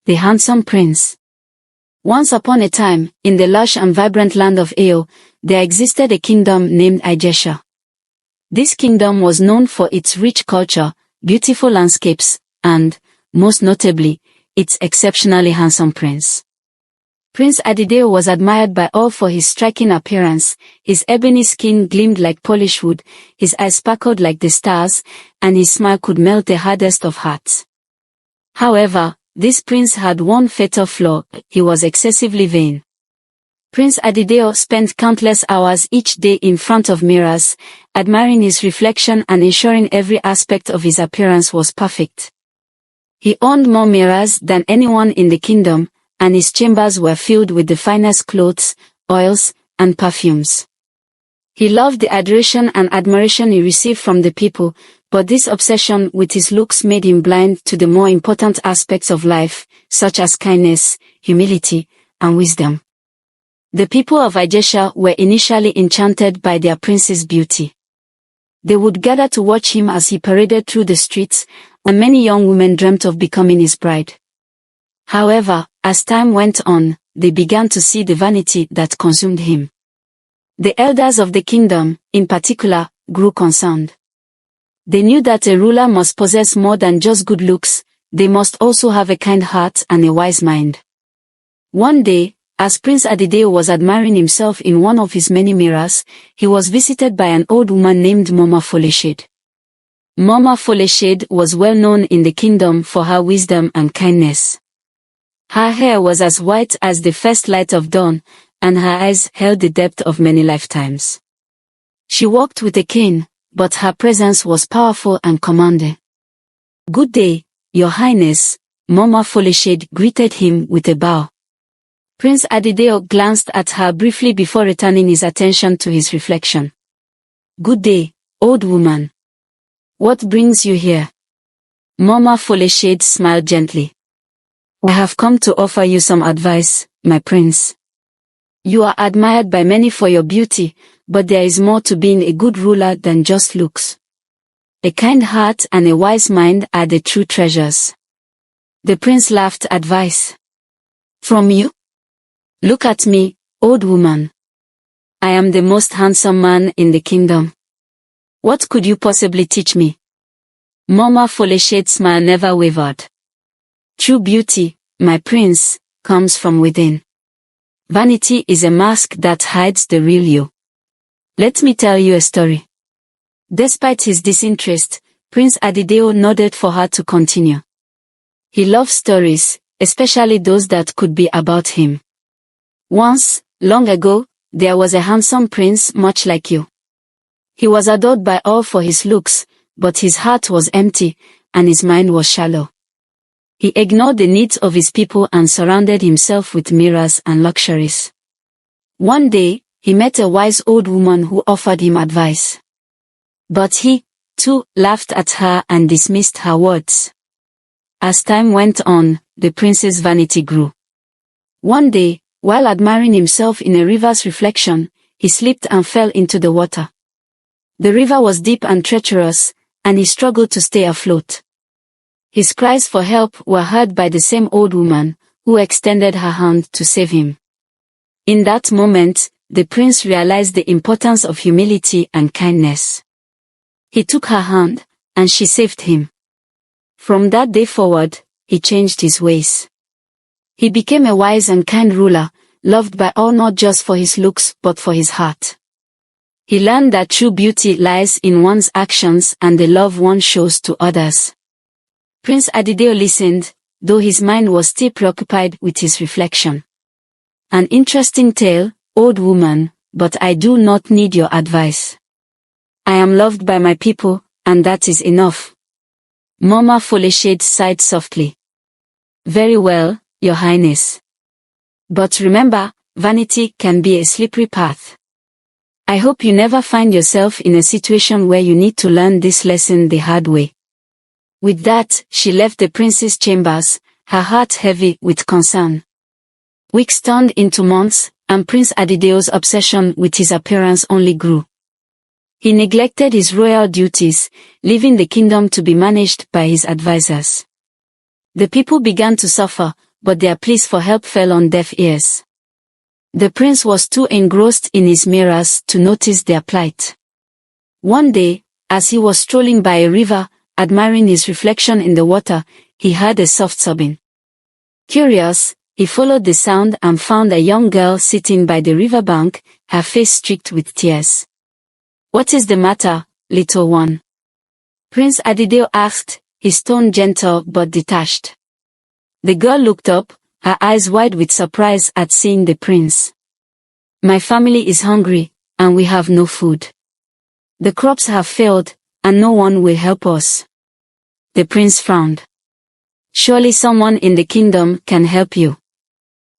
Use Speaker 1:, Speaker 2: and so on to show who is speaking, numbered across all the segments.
Speaker 1: The handsome prince. Once upon a time, in the lush and vibrant land of Eyo, there existed a kingdom named Ijesha. This kingdom was known for its rich culture, beautiful landscapes, and, most notably, its exceptionally handsome prince. Prince Adideo was admired by all for his striking appearance. His ebony skin gleamed like polished wood, his eyes sparkled like the stars, and his smile could melt the hardest of hearts. However, this prince had one fatal flaw: he was excessively vain. Prince Adideo spent countless hours each day in front of mirrors, admiring his reflection and ensuring every aspect of his appearance was perfect. He owned more mirrors than anyone in the kingdom, and his chambers were filled with the finest clothes, oils, and perfumes. He loved the adoration and admiration he received from the people, but this obsession with his looks made him blind to the more important aspects of life, such as kindness, humility, and wisdom. The people of Ijesha were initially enchanted by their prince's beauty. They would gather to watch him as he paraded through the streets, and many young women dreamt of becoming his bride. However, as time went on, they began to see the vanity that consumed him. The elders of the kingdom, in particular, grew concerned. They knew that a ruler must possess more than just good looks, they must also have a kind heart and a wise mind. One day, as Prince Adideo was admiring himself in one of his many mirrors, he was visited by an old woman named Mama Foleshade. Mama Foleshade was well known in the kingdom for her wisdom and kindness. Her hair was as white as the first light of dawn, and her eyes held the depth of many lifetimes. She walked with a cane, but her presence was powerful and commanding. "Good day, Your Highness," Mama Foleshade greeted him with a bow. Prince Adideo glanced at her briefly before returning his attention to his reflection. "Good day, old woman. What brings you here?" Mama Foleshade smiled gently. "I have come to offer you some advice, my prince. You are admired by many for your beauty, but there is more to being a good ruler than just looks. A kind heart and a wise mind are the true treasures." The prince laughed. "Advice? From you? Look at me, old woman. I am the most handsome man in the kingdom. What could you possibly teach me?" Mama Foleshade's smile never wavered. "True beauty, my prince, comes from within. Vanity is a mask that hides the real you. Let me tell you a story." Despite his disinterest, Prince Adideo nodded for her to continue. He loved stories, especially those that could be about him. "Once, long ago, there was a handsome prince much like you. He was adored by all for his looks, but his heart was empty, and his mind was shallow. He ignored the needs of his people and surrounded himself with mirrors and luxuries. One day, he met a wise old woman who offered him advice. But he, too, laughed at her and dismissed her words. As time went on, the prince's vanity grew. One day, while admiring himself in a river's reflection, he slipped and fell into the water. The river was deep and treacherous, and he struggled to stay afloat. His cries for help were heard by the same old woman, who extended her hand to save him. In that moment, the prince realized the importance of humility and kindness. He took her hand, and she saved him. From that day forward, he changed his ways. He became a wise and kind ruler, loved by all not just for his looks but for his heart. He learned that true beauty lies in one's actions and the love one shows to others. Prince Adideo listened, though his mind was still preoccupied with his reflection. "An interesting tale, old woman, but I do not need your advice. I am loved by my people, and that is enough." Mama Foleshade sighed softly. "Very well, Your Highness. But remember, vanity can be a slippery path. I hope you never find yourself in a situation where you need to learn this lesson the hard way." With that, she left the prince's chambers, her heart heavy with concern. Weeks turned into months, and Prince Adideo's obsession with his appearance only grew. He neglected his royal duties, leaving the kingdom to be managed by his advisors. The people began to suffer, but their pleas for help fell on deaf ears. The prince was too engrossed in his mirrors to notice their plight. One day, as he was strolling by a river, admiring his reflection in the water, he heard a soft sobbing. Curious, he followed the sound and found a young girl sitting by the riverbank, her face streaked with tears. "What is the matter, little one?" Prince Adideo asked, his tone gentle but detached. The girl looked up, her eyes wide with surprise at seeing the prince. "My family is hungry, and we have no food. The crops have failed, and no one will help us." The prince frowned. "Surely someone in the kingdom can help you.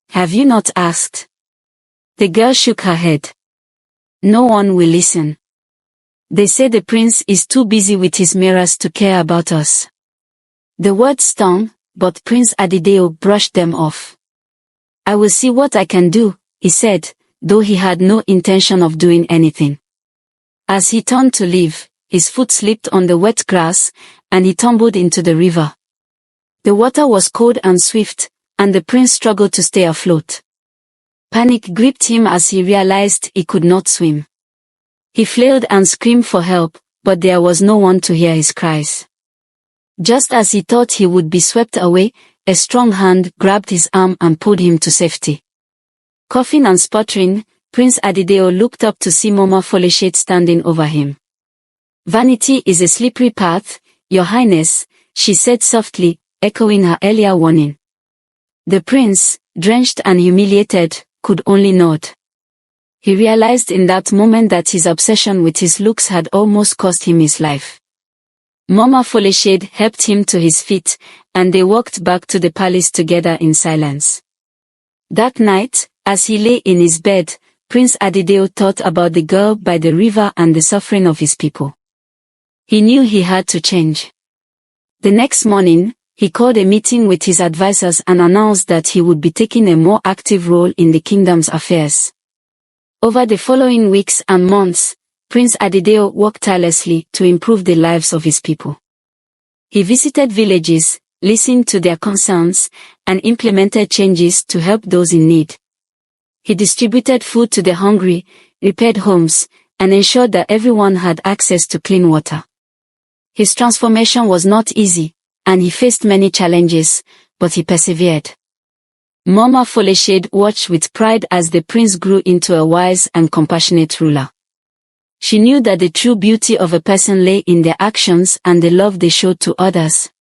Speaker 1: Have you not asked?" The girl shook her head. "No one will listen. They say the prince is too busy with his mirrors to care about us." The words stung, but Prince Adideo brushed them off. "I will see what I can do," he said, though he had no intention of doing anything. As he turned to leave, his foot slipped on the wet grass, and he tumbled into the river. The water was cold and swift, and the prince struggled to stay afloat. Panic gripped him as he realized he could not swim. He flailed and screamed for help, but there was no one to hear his cries. Just as he thought he would be swept away, a strong hand grabbed his arm and pulled him to safety. Coughing and sputtering, Prince Adideo looked up to see Mama Folashade standing over him. "Vanity is a slippery path, Your Highness," she said softly, echoing her earlier warning. The prince, drenched and humiliated, could only nod. He realized in that moment that his obsession with his looks had almost cost him his life. Mama Folashade helped him to his feet, and they walked back to the palace together in silence. That night, as he lay in his bed, Prince Adideo thought about the girl by the river and the suffering of his people. He knew he had to change. The next morning, he called a meeting with his advisors and announced that he would be taking a more active role in the kingdom's affairs. Over the following weeks and months, Prince Adideo worked tirelessly to improve the lives of his people. He visited villages, listened to their concerns, and implemented changes to help those in need. He distributed food to the hungry, repaired homes, and ensured that everyone had access to clean water. His transformation was not easy, and he faced many challenges, but he persevered. Mama Folashade watched with pride as the prince grew into a wise and compassionate ruler. She knew that the true beauty of a person lay in their actions and the love they showed to others.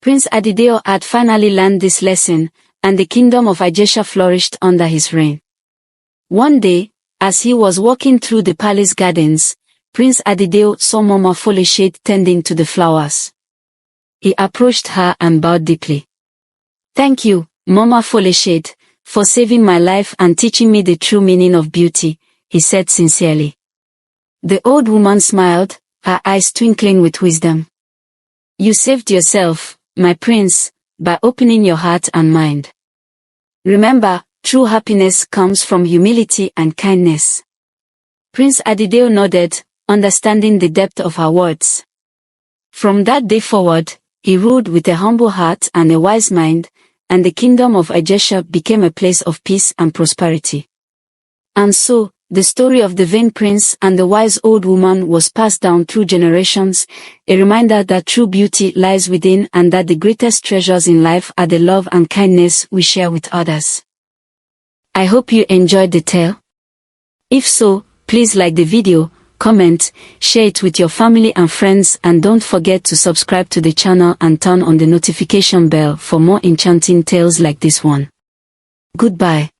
Speaker 1: Prince Adideo had finally learned this lesson, and the kingdom of Ijesha flourished under his reign. One day, as he was walking through the palace gardens, Prince Adideo saw Mama Folashade tending to the flowers. He approached her and bowed deeply. "Thank you, Mama Folashade, for saving my life and teaching me the true meaning of beauty," he said sincerely. The old woman smiled, her eyes twinkling with wisdom. "You saved yourself, my prince, by opening your heart and mind. Remember, true happiness comes from humility and kindness." Prince Adideo nodded, understanding the depth of her words. From that day forward, he ruled with a humble heart and a wise mind, and the kingdom of Ijesha became a place of peace and prosperity. And so, the story of the vain prince and the wise old woman was passed down through generations, a reminder that true beauty lies within and that the greatest treasures in life are the love and kindness we share with others. I hope you enjoyed the tale. If so, please like the video, comment, share it with your family and friends, and don't forget to subscribe to the channel and turn on the notification bell for more enchanting tales like this one. Goodbye.